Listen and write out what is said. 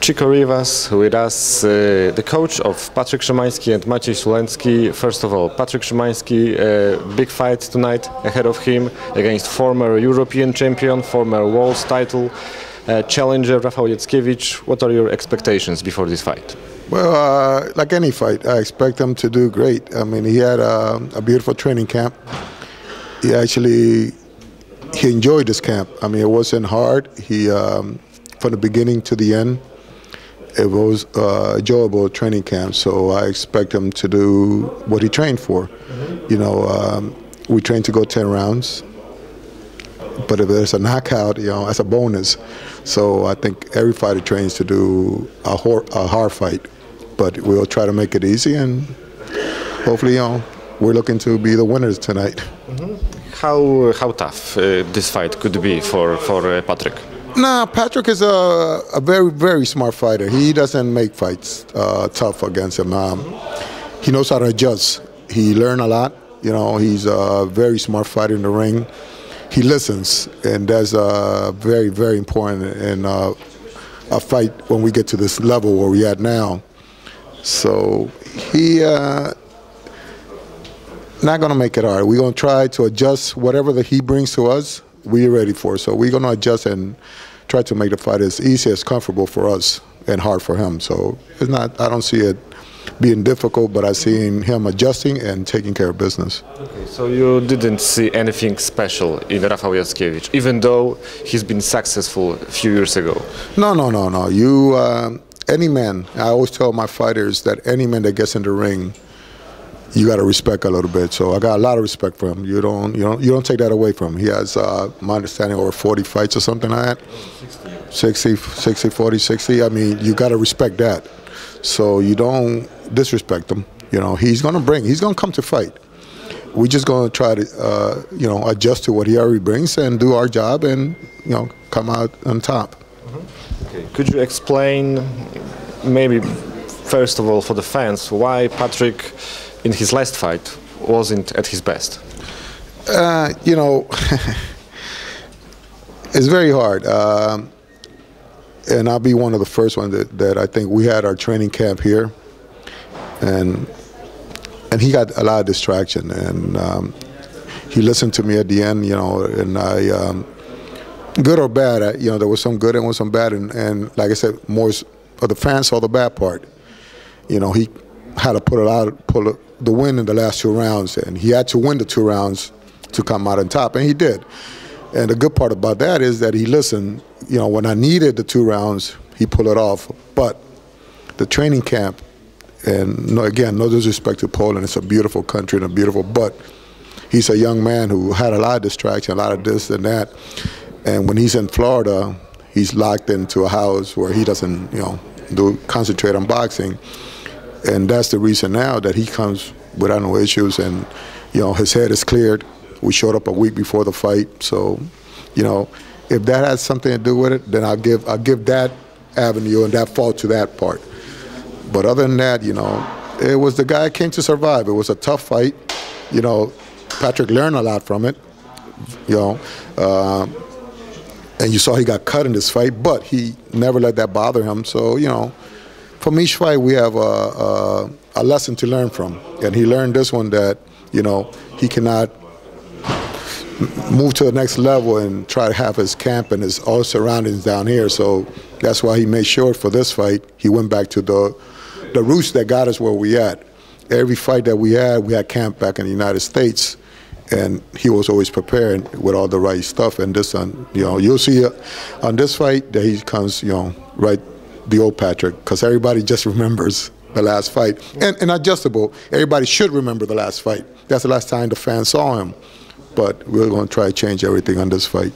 Chico Rivas with us, the coach of Patryk Szymański and Maciej Suleński. First of all, Patryk Szymański, big fight tonight ahead of him against former European champion, former world title challenger Rafał Jackiewicz. What are your expectations before this fight? Well, like any fight, I expect him to do great. I mean, he had a beautiful training camp. He enjoyed this camp. I mean, it wasn't hard. From the beginning to the end, it was enjoyable training camp. So I expect him to do what he trained for. You know, we trained to go 10 rounds. But if there's a knockout, you know, that's a bonus. So I think every fighter trains to do a hard fight. But we'll try to make it easy, and hopefully, you know, we're looking to be the winners tonight. How tough this fight could be for Patryk? Nah, Patryk is a very smart fighter. He doesn't make fights tough against him. He knows how to adjust. He learned a lot. You know, he's a very smart fighter in the ring. He listens, and that's very important in a fight when we get to this level where we're at now. So he not going to make it hard. We're going to try to adjust whatever that he brings to us. We're ready for it. So we're going to adjust and try to make the fight as easy as comfortable for us and hard for him. So it's not. I don't see it being difficult, but I see him adjusting and taking care of business. Okay, so you didn't see anything special in Rafał Jackiewicz, even though he's been successful a few years ago? No. Any man, I always tell my fighters that any man that gets in the ring, you got to respect a little bit. So I got a lot of respect for him. You don't take that away from him. He has, my understanding, over 40 fights or something like that. 60, 40, 60. I mean, you got to respect that. So you don't disrespect him. You know, he's going to come to fight. We're just going to try to, you know, adjust to what he already brings and do our job and, you know, come out on top. Okay. Could you explain, maybe first of all for the fans, why Patryk in his last fight wasn't at his best? You know, it's very hard. And I'll be one of the first ones that I think we had our training camp here, and he got a lot of distraction, and he listened to me at the end, you know, and I, good or bad, you know, there was some good and was some bad, and like I said, more of the fans saw the bad part. You know, he had to pull the win in the last 2 rounds, and he had to win the 2 rounds to come out on top, and he did. And the good part about that is that he listened. You know, when I needed the 2 rounds, he pulled it off. But the training camp, and again, no disrespect to Poland, it's a beautiful country and a beautiful, but he's a young man who had a lot of distraction, a lot of this and that. And when he's in Florida, he's locked into a house where he doesn't, you know, concentrate on boxing. And that's the reason now that he comes without no issues, and, you know, his head is cleared. We showed up a week before the fight, so, you know, if that has something to do with it, then I'll give that avenue and that fault to that part. But other than that, you know, it was the guy came to survive. It was a tough fight. You know, Patryk learned a lot from it. You know, and you saw he got cut in this fight, but he never let that bother him. So, you know, from each fight we have a lesson to learn from, and he learned this one that, you know, he cannot move to the next level and try to have his camp and his all surroundings down here. So that's why he made sure for this fight he went back to the roots that got us where we at. Every fight that we had camp back in the United States, and he was always prepared with all the right stuff. And this one, you know, you'll see on this fight that he comes, you know, right, the old Patryk, because everybody just remembers the last fight. And adjustable, everybody should remember the last fight. That's the last time the fans saw him. But we're going to try to change everything on this fight.